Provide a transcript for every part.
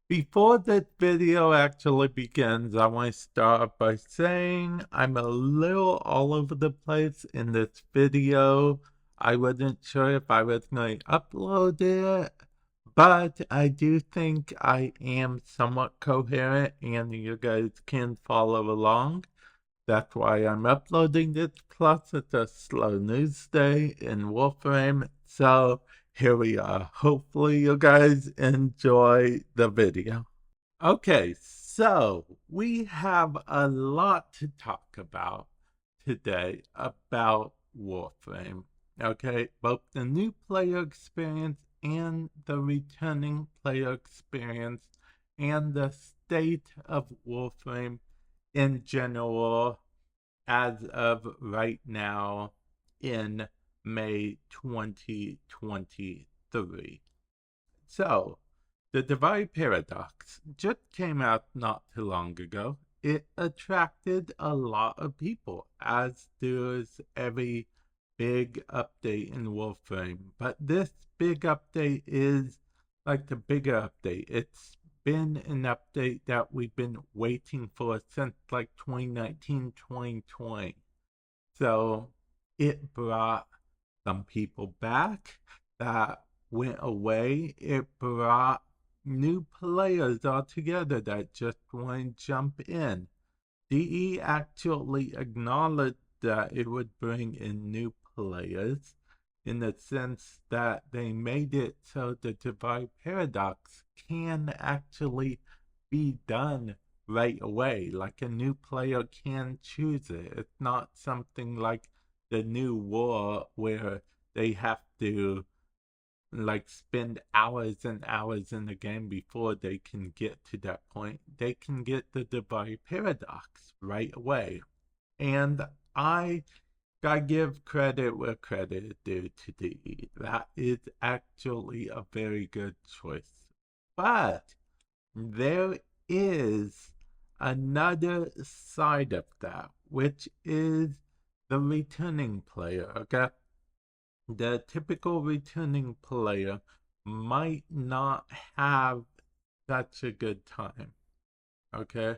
Before this video actually begins, I want to start by saying I'm a little all over the place in this video. I wasn't sure if I was going to upload it, but I do think I am somewhat coherent and you guys can follow along. That's why I'm uploading this. Plus, it's a slow news day in Warframe. So here we are. Hopefully, you guys enjoy the video. Okay, so we have a lot to talk about today about Warframe. Okay, both the new player experience and the returning player experience and the state of Warframe in general as of right now in May 2023. So, the Divide Paradox just came out not too long ago. It attracted a lot of people, as does every big update in Warframe. But this big update is like the bigger update. It's been an update that we've been waiting for since like 2019, 2020. So it brought some people back that went away. It brought new players altogether that just want to jump in. DE actually acknowledged that it would bring in new players in the sense that they made it so the Divide Paradox can actually be done right away. Like a new player can choose it. It's not something like the new war where they have to like spend hours and hours in the game before they can get to that point. They can get the Divide Paradox right away. And I gotta give credit where credit is due to DE. That is actually a very good choice. But there is another side of that, which is the returning player. Okay, the typical returning player might not have such a good time. Okay,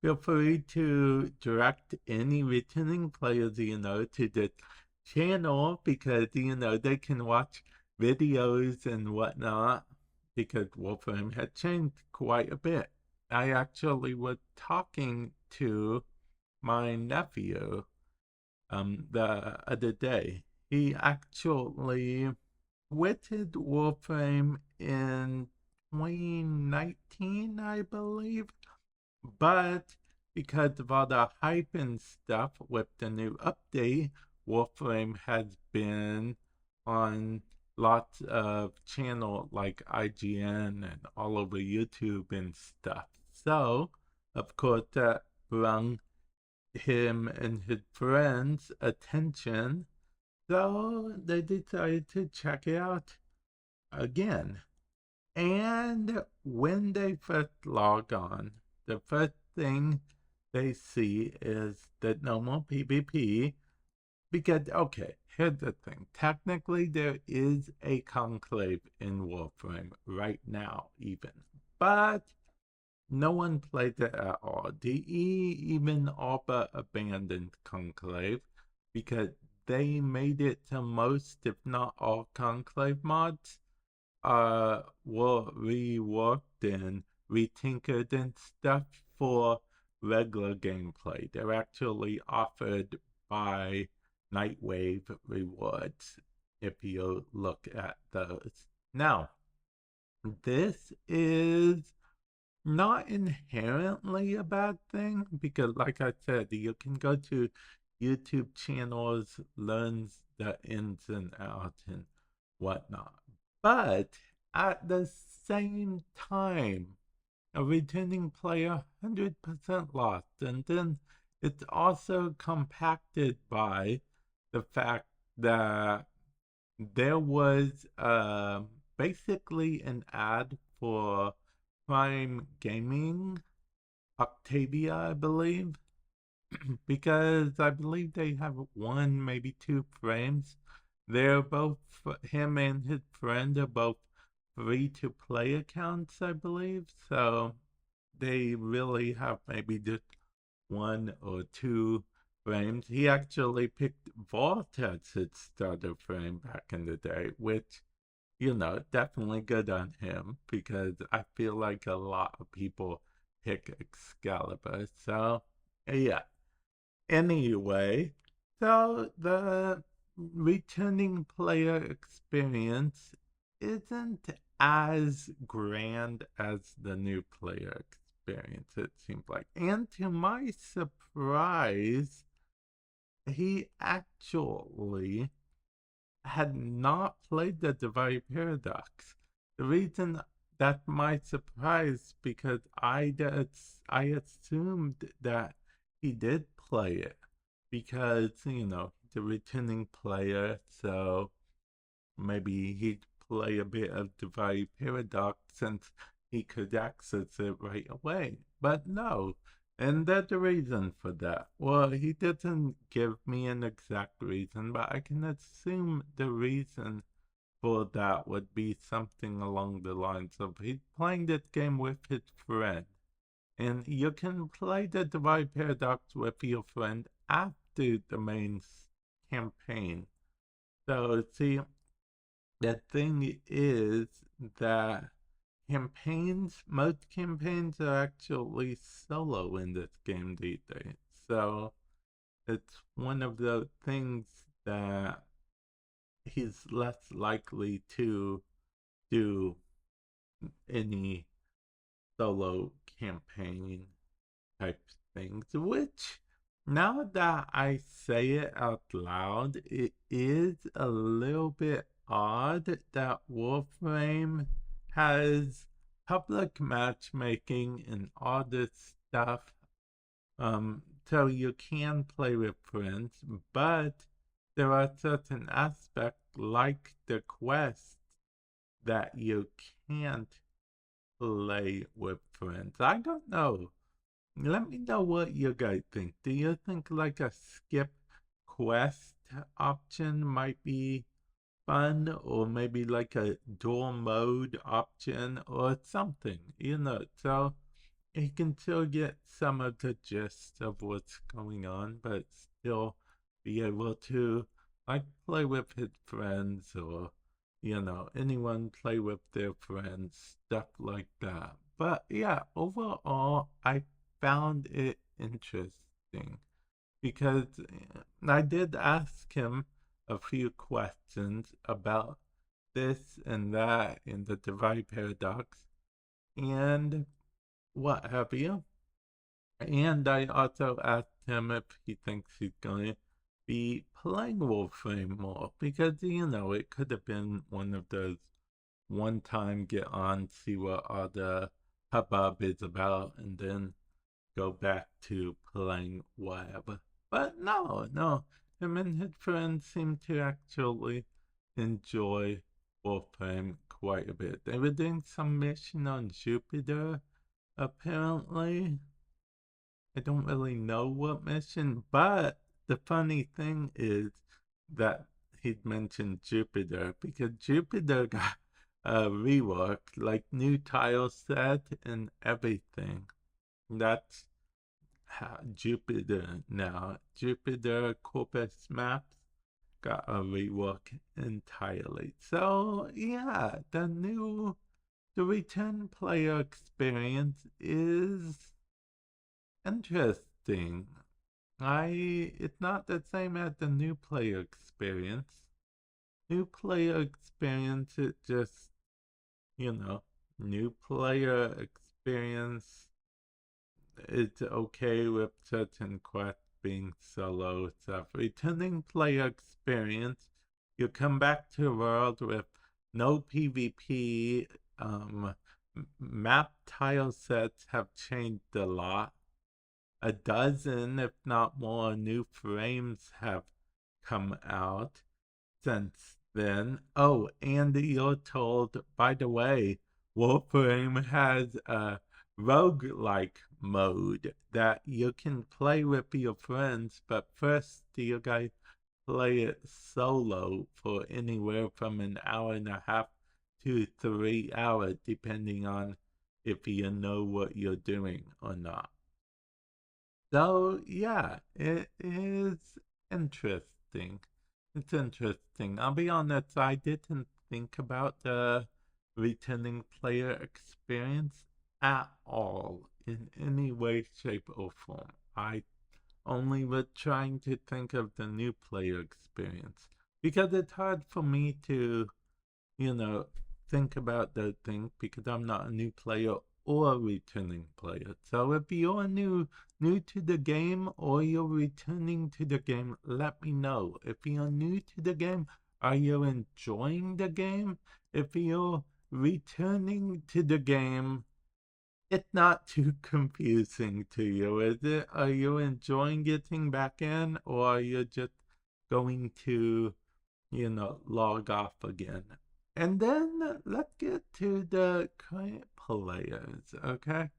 feel free to direct any returning players to the channel because they can watch videos and whatnot because Warframe had changed quite a bit. I actually was talking to my nephew the other day. He actually quitted Warframe in 2019, I believe. But because of all the hype and stuff with the new update, Warframe has been on lots of channels like IGN and all over YouTube and stuff. So, of course, that brought him and his friends' attention. So they decided to check it out again. And when they first log on, the first thing they see is that no more PvP. Because, okay, here's the thing. Technically, there is a conclave in Warframe right now, even. But no one plays it at all. DE even all but abandoned conclave because they made it to most, if not all, conclave mods were reworked and retinkered and stuff for regular gameplay. They're actually offered by Nightwave rewards if you look at those. Now, this is not inherently a bad thing because, like I said, you can go to YouTube channels, learn the ins and outs and whatnot. But at the same time, a returning player 100% lost. And then it's also compacted by the fact that there was basically an ad for Prime Gaming, Octavia, I believe, because I believe they have one, maybe two frames. They're both, him and his friend are both free-to-play accounts, I believe. So they really have maybe just one or two frames. He actually picked Vault as his starter frame back in the day, which, definitely good on him because I feel like a lot of people pick Excalibur. So, yeah. Anyway, so the returning player experience isn't as grand as the new player experience, it seems like. And to my surprise, he actually had not played the Divide Paradox. The reason that my surprise because I assumed that he did play it because the returning player, so maybe he'd play a bit of Divide Paradox since he could access it right away. But no, and there's a reason for that. Well, he doesn't give me an exact reason, but I can assume the reason for that would be something along the lines of he's playing this game with his friend. And you can play the Divide Paradox with your friend after the main campaign. So, see, the thing is that most campaigns are actually solo in this game these days. So it's one of the things that he's less likely to do any solo campaign type things, which now that I say it out loud, it is a little bit odd that Warframe has public matchmaking and all this stuff. So you can play with friends, but there are certain aspects like the quest that you can't play with friends. I don't know. Let me know what you guys think. Do you think like a skip quest option might be fun, or maybe like a dual mode option or something, so you can still get some of the gist of what's going on, but still be able to like play with his friends or anyone play with their friends, stuff like that. But yeah, overall, I found it interesting because I did ask him a few questions about this and that in the Divide Paradox and what have you. And I also asked him if he thinks he's going to be playing Warframe more because, it could have been one of those one time get on, see what all the hubbub is about, and then go back to playing web. But no, him and his friends seem to actually enjoy Warframe quite a bit. They were doing some mission on Jupiter, apparently. I don't really know what mission, but the funny thing is that he'd mentioned Jupiter because Jupiter got reworked, like new tile set and everything. That's Jupiter now. Jupiter Corpus Maps got a rework entirely. So yeah, the return player experience is interesting. It's not the same as the new player experience. New player experience, it just, new player experience, it's okay with certain quests being solo stuff. Returning player experience, you come back to a world with no PvP. Map tile sets have changed a lot. A dozen, if not more, new frames have come out since then. Oh, and you're told, by the way, Warframe has a roguelike mode that you can play with your friends, but first you guys play it solo for anywhere from an hour and a half to 3 hours, depending on if you know what you're doing or not. So, yeah, it is interesting. It's interesting. I'll be honest, I didn't think about the returning player experience at all in any way, shape, or form. I only was trying to think of the new player experience because it's hard for me to, think about those things because I'm not a new player or a returning player. So if you're new to the game or you're returning to the game, let me know. If you're new to the game, are you enjoying the game? If you're returning to the game, it's not too confusing to you, is it? Are you enjoying getting back in, or are you just going to, log off again? And then let's get to the current players, okay?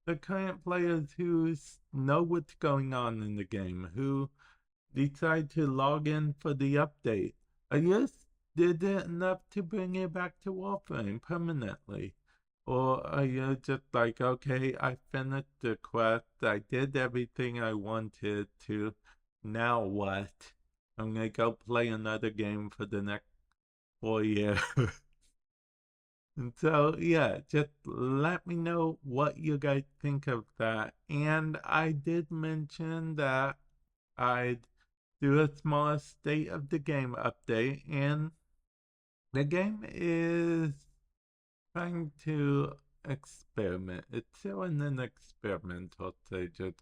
The current players who know what's going on in the game, who decide to log in for the update. I just did it enough to bring it back to Warframe permanently. Or are you just like, okay, I finished the quest, I did everything I wanted to, now what? I'm gonna go play another game for the next 4 years. And so, yeah, just let me know what you guys think of that. And I did mention that I'd do a small state of the game update, and the game is trying to experiment. It's still in an experimental stage as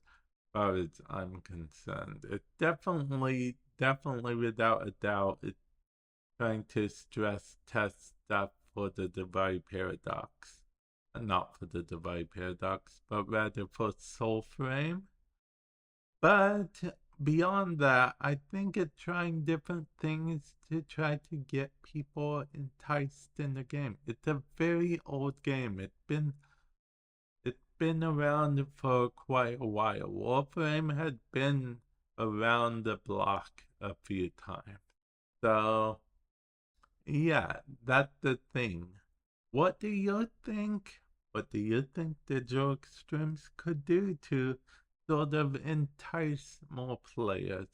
far as I'm concerned. It definitely, without a doubt, it's trying to stress test stuff for the divide paradox. Not for the divide paradox, but rather for Soulframe. But beyond that, I think it's trying different things to try to get people enticed in the game. It's a very old game. It's been around for quite a while. Warframe had been around the block a few times. So yeah, that's the thing. What do you think? What do you think Digital Extremes could do to sort of entice more players?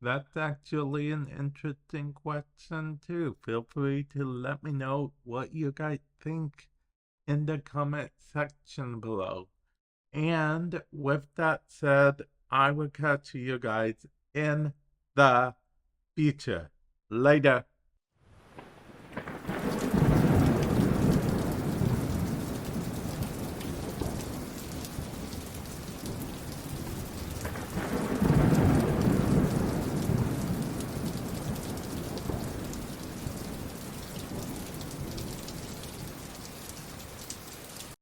That's actually an interesting question too. Feel free to let me know what you guys think in the comment section below. And with that said, I will catch you guys in the future. Later.